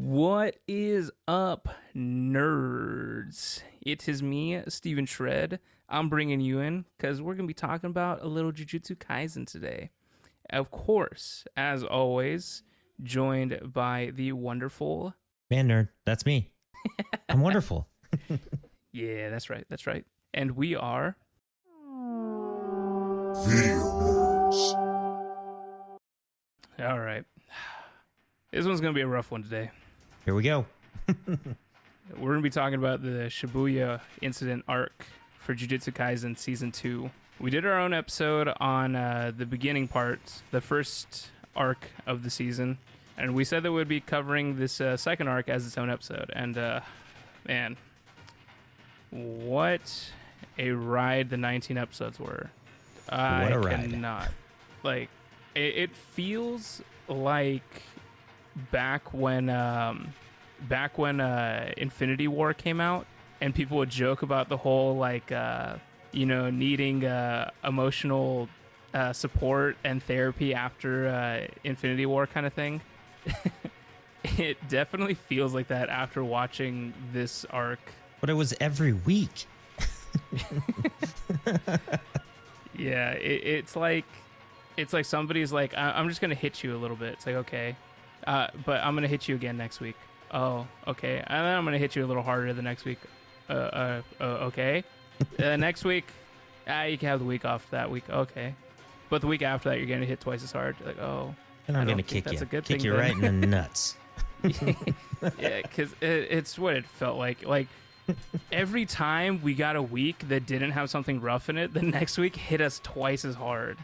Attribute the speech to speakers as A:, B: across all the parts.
A: What is up, nerds? It is me, StephenShred. I'm bringing you in because we're going to be talking about a little Jujutsu Kaisen today. Of course, as always, joined by the wonderful...
B: ManNerd, that's me. I'm wonderful.
A: Yeah, that's right, that's right. And we are...
C: Video nerds.
A: All right. This one's going to be a rough one today.
B: Here we go.
A: We're going to be talking about the Shibuya incident arc for Jujutsu Kaisen Season 2. We did our own episode on the beginning part, the first arc of the season, and we said that we'd be covering this second arc as its own episode. And, man, what a ride the 19 episodes were.
B: What a ride.
A: Cannot. Like, it feels like back when Infinity War came out and people would joke about the whole needing emotional support and therapy after Infinity War kind of thing. It definitely feels like that after watching this arc.
B: But it was every week.
A: Yeah, it's like somebody's like, I'm just gonna hit you a little bit. It's like, okay, but I'm gonna hit you again next week. Oh, okay. And then I'm gonna hit you a little harder the next week. Okay. Next week, you can have the week off that week. Okay, but the week after that, you're gonna hit twice as hard. You're like, oh,
B: And I'm going to kick you. Kick you right in the nuts.
A: Yeah, because it's what it felt like. Like every time we got a week that didn't have something rough in it, the next week hit us twice as hard.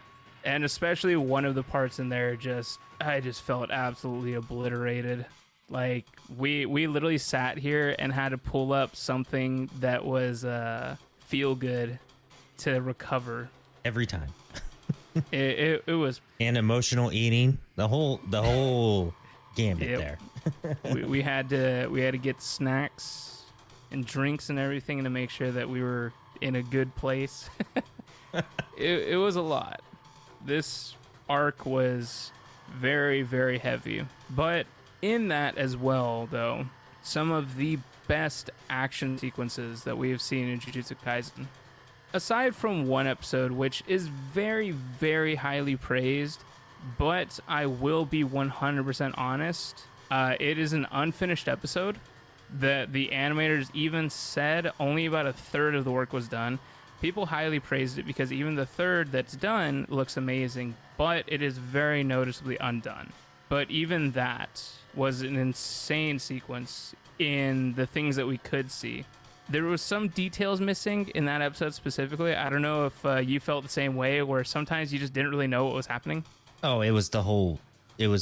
A: And especially one of the parts in there, I just felt absolutely obliterated. Like we literally sat here and had to pull up something that was feel good to recover
B: Every time.
A: It was,
B: And emotional eating. The whole gambit
A: Yep.
B: there.
A: we had to get snacks and drinks and everything to make sure that we were in a good place. It was a lot. This arc was very, very heavy. But in that as well, though, some of the best action sequences that we have seen in Jujutsu Kaisen. Aside from one episode, which is very, very highly praised, but I will be 100% honest, it is an unfinished episode that the animators even said only about a third of the work was done. People highly praised it because even the third that's done looks amazing, but it is very noticeably undone. But even that was an insane sequence in the things that we could see. There was some details missing in that episode specifically. I don't know if you felt the same way, where sometimes you just didn't really know what was happening.
B: Oh, it was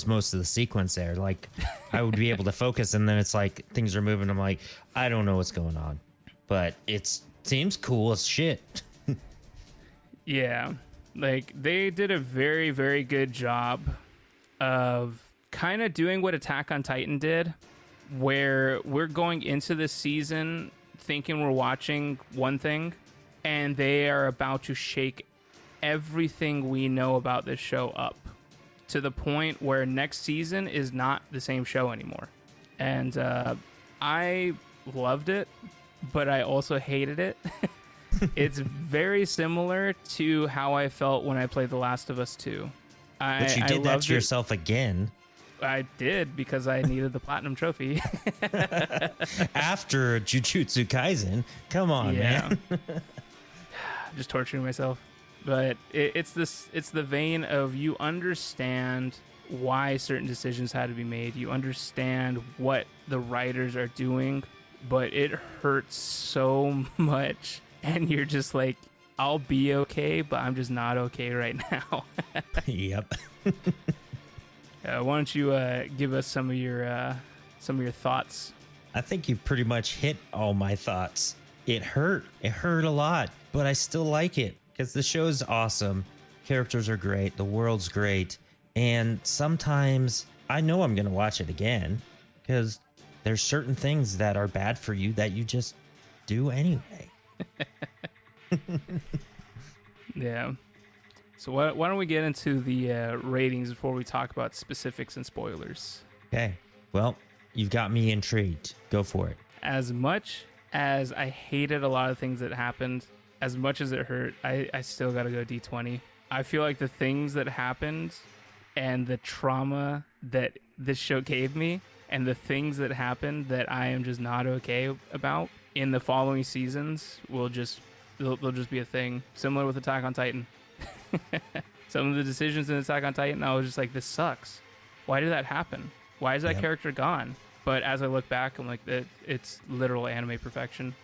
B: most of the sequence there. Like, I would be able to focus, and then it's like things are moving. I'm like, I don't know what's going on. But it seems cool as shit.
A: Yeah, like they did a very, very good job of kind of doing what Attack on Titan did, where we're going into this season thinking we're watching one thing, and they are about to shake everything we know about this show up to the point where next season is not the same show anymore. And I loved it, but I also hated it. It's very similar to how I felt when I played The Last of Us 2.
B: But you did that to yourself again.
A: I did, because I needed the platinum trophy.
B: After Jujutsu Kaisen. Come on, man.
A: Just torturing myself. But it's the vein of, you understand why certain decisions had to be made. You understand what the writers are doing, but it hurts so much. And you're just like, I'll be okay, but I'm just not okay right now.
B: Yep.
A: Why don't you give us some of your thoughts?
B: I think you pretty much hit all my thoughts. It hurt. It hurt a lot, but I still like it because the show's awesome. Characters are great. The world's great. And sometimes I know I'm going to watch it again because there's certain things that are bad for you that you just do anyway.
A: Yeah. So why don't we get into the ratings before we talk about specifics and spoilers?
B: Okay. Well, You've got me intrigued. Go for it.
A: As much as I hated a lot of things that happened, as much as it hurt, I still got to go D20. I feel like the things that happened and the trauma that this show gave me and the things that happened that I am just not okay about in the following seasons they'll just be a thing. Similar with Attack on Titan. Some of the decisions in Attack on Titan, I was just like, this sucks. Why did that happen? Why is that character gone? But as I look back, I'm like, it's literal anime perfection.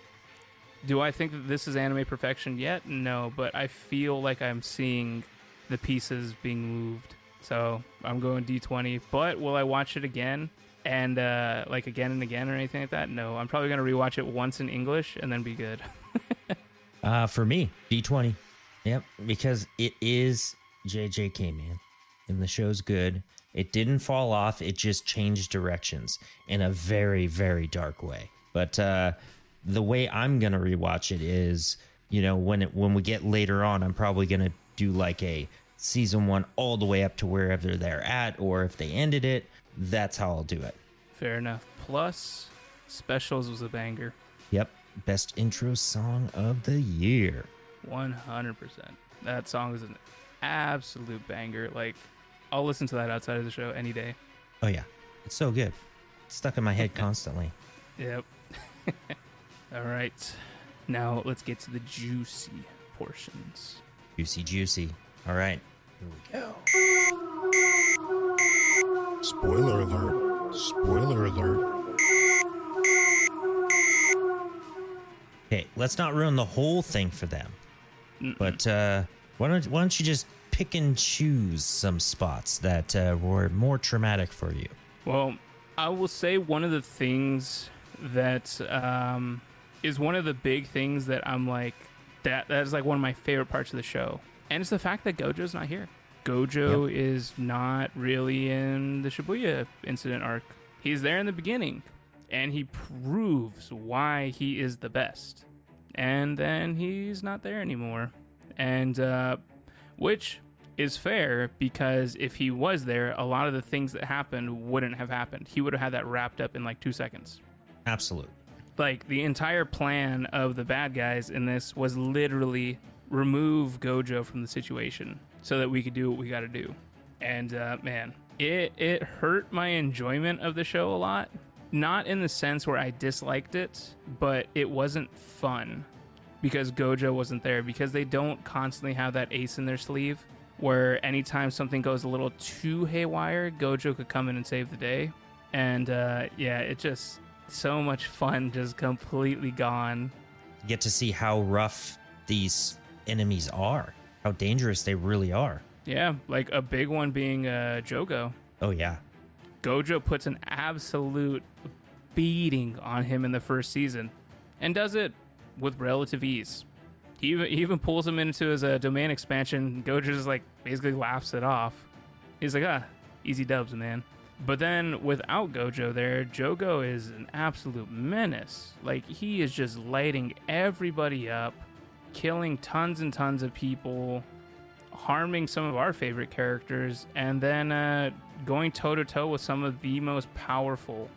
A: Do I think that this is anime perfection yet? No, but I feel like I'm seeing the pieces being moved. So I'm going D20. But will I watch it again and like again and again or anything like that? No, I'm probably going to rewatch it once in English and then be good.
B: For me, D20. Yep, because it is JJK, man. And the show's good. It didn't fall off. It just changed directions in a very, very dark way. But the way I'm going to rewatch it is, you know, when we get later on, I'm probably going to do like a season 1 all the way up to wherever they're at. Or if they ended it, that's how I'll do it.
A: Fair enough. Plus, Specials was a banger.
B: Yep. Best intro song of the year.
A: 100%. That song is an absolute banger. Like, I'll listen to that outside of the show any day.
B: Oh, yeah. It's so good. It's stuck in my head constantly.
A: Yep. All right. Now, let's get to the juicy portions.
B: Juicy. All right. Here we go.
C: Spoiler alert. Spoiler alert.
B: Okay, let's not ruin the whole thing for them. But why don't you just pick and choose some spots that were more traumatic for you?
A: Well, I will say one of the things that is one of the big things that I'm like, that is like one of my favorite parts of the show. And it's the fact that Gojo's not here. Gojo is not really in the Shibuya incident arc. He's there in the beginning, and he proves why he is the best. And then he's not there anymore. And which is fair, because if he was there, a lot of the things that happened wouldn't have happened. He would have had that wrapped up in like 2 seconds.
B: Absolute.
A: Like, the entire plan of the bad guys in this was literally remove Gojo from the situation so that we could do what we got to do. And man, it hurt my enjoyment of the show a lot. Not in the sense where I disliked it, but it wasn't fun because Gojo wasn't there, because they don't constantly have that ace in their sleeve where anytime something goes a little too haywire, Gojo could come in and save the day. And yeah, it just, so much fun just completely gone.
B: You get to see how rough these enemies are, how dangerous they really are.
A: Yeah, like a big one being Jogo.
B: Oh, yeah.
A: Gojo puts an absolute beating on him in the first season and does it with relative ease. He even pulls him into his domain expansion. Gojo just like basically laughs it off. He's like, easy dubs, man. But then without Gojo there, Jogo is an absolute menace. Like, he is just lighting everybody up, killing tons and tons of people, harming some of our favorite characters, and then going toe-to-toe with some of the most powerful.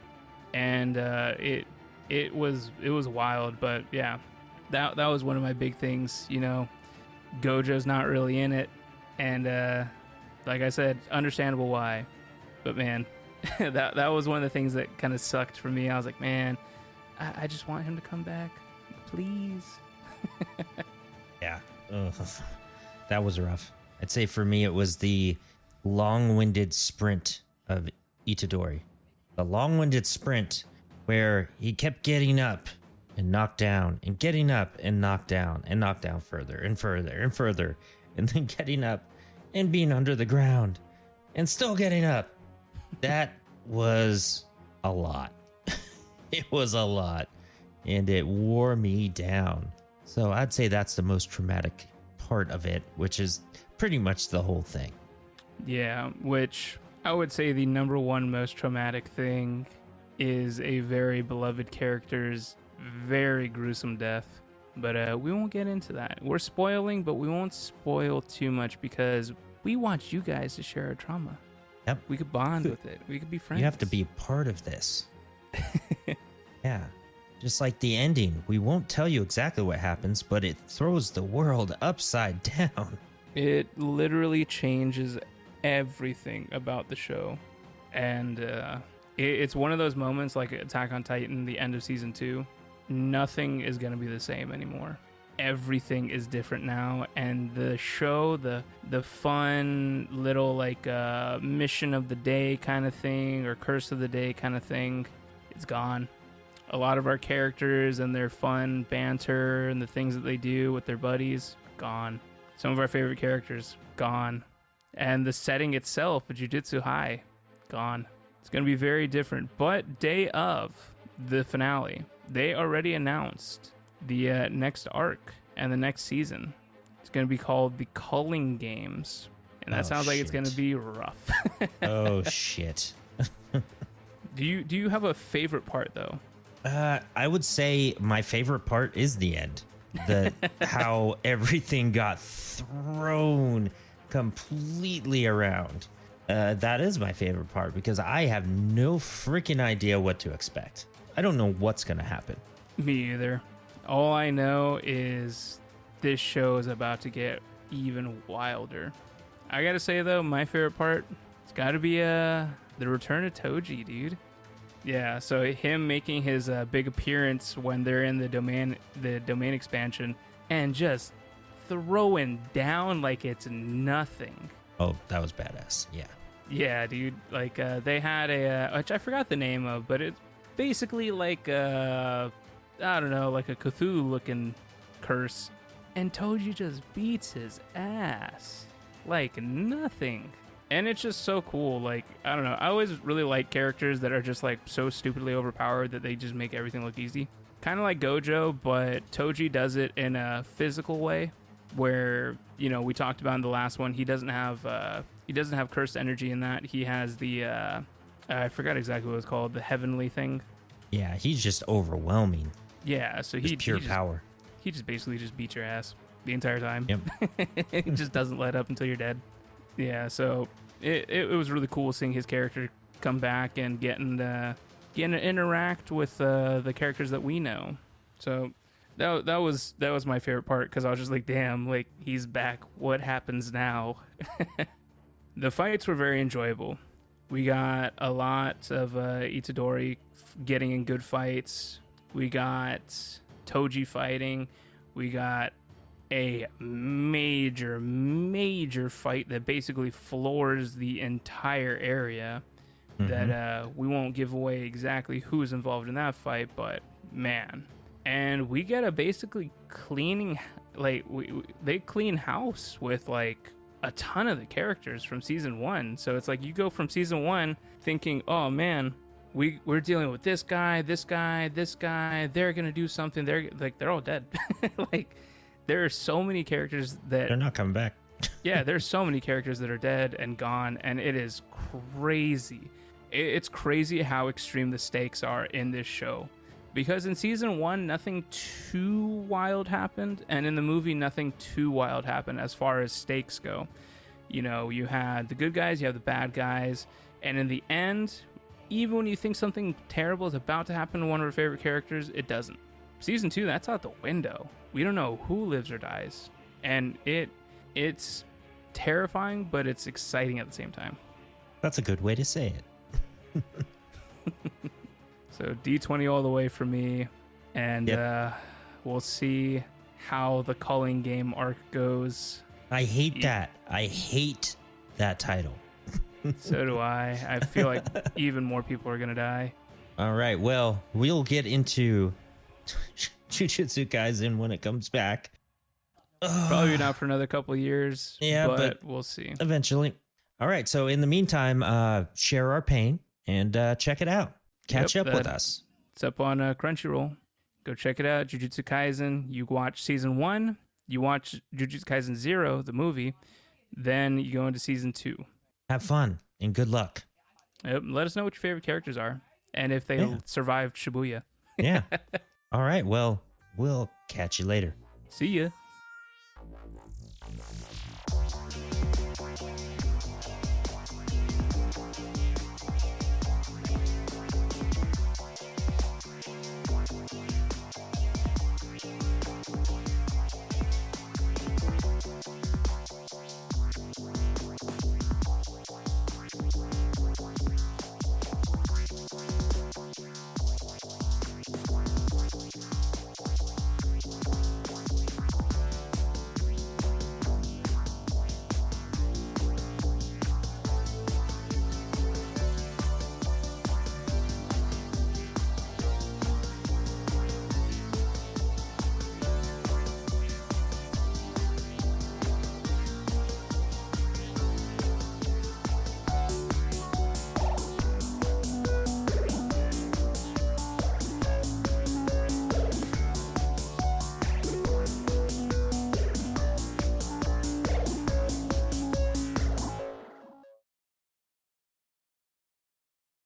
A: And it was wild. But yeah, that was one of my big things. You know, Gojo's not really in it, and like I said, understandable why. But man, that was one of the things that kind of sucked for me. I was like, man, I just want him to come back, please.
B: Yeah. Ugh. That was rough. I'd say for me, it was the long-winded sprint of Itadori. The long-winded sprint where he kept getting up and knocked down and getting up and knocked down and knocked down further and further and further, and then getting up and being under the ground and still getting up. That was a lot. It was a lot, and it wore me down. So I'd say that's the most traumatic part of it, which is pretty much the whole thing.
A: Yeah, which I would say the number one most traumatic thing is a very beloved character's very gruesome death. But we won't get into that. We're spoiling, but we won't spoil too much because we want you guys to share our trauma.
B: Yep.
A: We could bond with it. We could be friends.
B: You have to be a part of this. Yeah. Just like the ending, we won't tell you exactly what happens, but it throws the world upside down.
A: It literally changes everything about the show. And it's one of those moments like Attack on Titan, the end of season 2. Nothing is going to be the same anymore. Everything is different now, and the show, the fun little like mission of the day kind of thing or curse of the day kind of thing, it's gone. A lot of our characters and their fun banter and the things that they do with their buddies, gone. Some of our favorite characters, gone. And the setting itself, Jujutsu High, gone. It's going to be very different. But day of the finale, they already announced the next arc and the next season. It's going to be called the Culling Games. And that sounds like it's going to be rough.
B: Oh, shit.
A: Do you have a favorite part, though?
B: I would say my favorite part is the end. How everything got thrown completely around. That is my favorite part because I have no freaking idea what to expect. I don't know what's going to happen.
A: Me either. All I know is this show is about to get even wilder. I gotta say, though, my favorite part, it's gotta be the return of Toji, dude. Yeah, so him making his big appearance when they're in the domain expansion and just throwing down like it's nothing.
B: Oh, that was badass. Yeah.
A: Yeah, dude. Like they had which I forgot the name of, but it's basically like I don't know, like a Cthulhu-looking curse, and Toji just beats his ass like nothing. And it's just so cool. Like, I don't know. I always really like characters that are just like so stupidly overpowered that they just make everything look easy. Kind of like Gojo, but Toji does it in a physical way where, you know, we talked about in the last one, he doesn't have cursed energy in that. He has the, I forgot exactly what it was called, the heavenly thing.
B: Yeah, he's just overwhelming.
A: Yeah, so
B: he's pure power.
A: He just basically just beats your ass the entire time.
B: Yep.
A: He just doesn't let up until you're dead. Yeah, so it was really cool seeing his character come back and getting to interact with the characters that we know. So that was my favorite part because I was just like, damn, like he's back. What happens now? The fights were very enjoyable. We got a lot of Itadori getting in good fights. We got Toji fighting. We got a major fight that basically floors the entire area. That we won't give away exactly who's involved in that fight, but man. And we get a basically cleaning, like they clean house with like a ton of the characters from season 1. So it's like you go from season 1 thinking, oh man, we're dealing with this guy, they're gonna do something, they're all dead. Like there are so many characters that
B: they're not coming back.
A: Yeah, there's so many characters that are dead and gone, and it is crazy. It's crazy how extreme the stakes are in this show. Because in season 1, nothing too wild happened, and in the movie, nothing too wild happened as far as stakes go. You know, you had the good guys, you have the bad guys, and in the end, even when you think something terrible is about to happen to one of our favorite characters, it doesn't. Season 2, that's out the window. We don't know who lives or dies. And it's terrifying, but it's exciting at the same time.
B: That's a good way to say it.
A: So D20 all the way for me. And we'll see how the Culling Game arc goes.
B: I hate that. I hate that title.
A: So do I. I feel like even more people are going to die.
B: All right. Well, we'll get into Jujutsu Kaisen when it comes back.
A: Probably not for another couple of years.
B: Yeah,
A: but we'll see.
B: Eventually. All right. So in the meantime, share our pain and check it out. Catch up with us.
A: It's up on Crunchyroll. Go check it out. Jujutsu Kaisen. You watch season 1. You watch Jujutsu Kaisen 0, the movie. Then you go into season 2.
B: Have fun and good luck.
A: Yep. Let us know what your favorite characters are and if they survived Shibuya.
B: Yeah. All right. Well, we'll catch you later.
A: See ya.